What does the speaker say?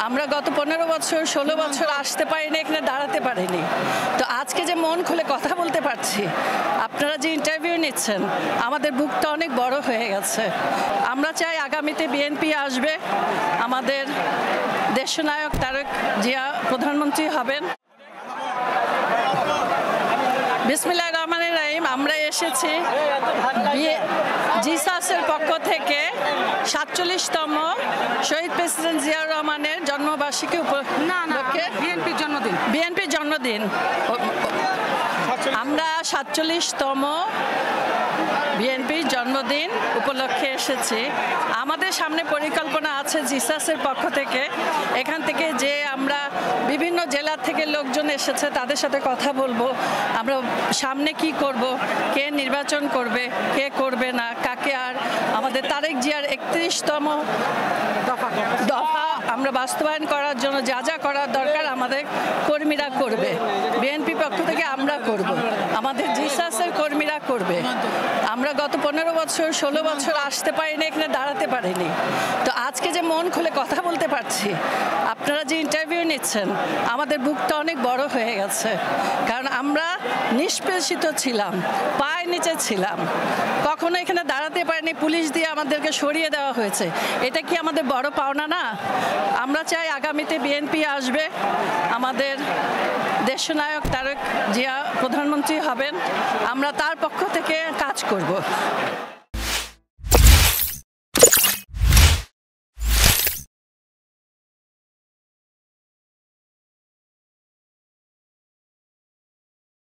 আমরা গত 15 বছর 16 বছর আসতে পারিনি, এখানে দাঁড়াতে পারিনি। তো আজকে যে মন খুলে কথা বলতে পারছি, আপনারা যে ইন্টারভিউ নিচ্ছেন, আমাদের বুকটা অনেক বড় হয়ে গেছে। আমরা চাই আগামীতে বিএনপি আসবে, আমাদের দেশনায়ক তারেক জিয়া প্রধানমন্ত্রী হবেন। বিসমিল্লাহির রহমানির রহিম। আমরা এসেছি জিসাসের পক্ষ থেকে 47তম শহীদ প্রেসিডেন্ট জিয়াউর রহমানের জন্মবার্ষিকী উপলক্ষে বিএনপির জন্মদিন। আমরা 47তম বিএনপির জন্মদিন উপলক্ষে এসেছি। আমাদের সামনে পরিকল্পনা আছে জিসাসের পক্ষ থেকে, এখান থেকে যে আমরা বিভিন্ন জেলা থেকে লোকজন এসেছে, তাদের সাথে কথা বলবো। আমরা সামনে কি করব, কে নির্বাচন করবে, কে করবে না, কাকে আর আমাদের তারেক জিয়ার 31তম দফা আমরা বাস্তবায়ন করার জন্য যা যা করার দরকার আমাদের কর্মীরা করবে। বিএনপি পক্ষ থেকে আমরা করব, আমাদের জিসাসের কর্মীরা করবে। আমরা গত 15 বছর 16 বছর আসতে পারিনি, এখানে দাঁড়াতে পারিনি। তো আজকে যে মন খুলে কথা বলতে পারছি, আপনারা যে ইন্টারভিউ নিচ্ছেন, আমাদের বুকটা অনেক বড় হয়ে গেছে। কারণ আমরা নিষ্পেষিত ছিলাম, পায়ের নিচে ছিলাম, কখনো এখানে দাঁড়াতে পারিনি, পুলিশ দিয়ে আমাদেরকে সরিয়ে দেওয়া হয়েছে। এটা কি আমাদের বড় পাওনা না? আমরা চাই আগামীতে বিএনপি আসবে, আমাদের দেশনায়ক তারেক জিয়া প্রধানমন্ত্রী হবেন, আমরা তার পক্ষ থেকে কাজ করব।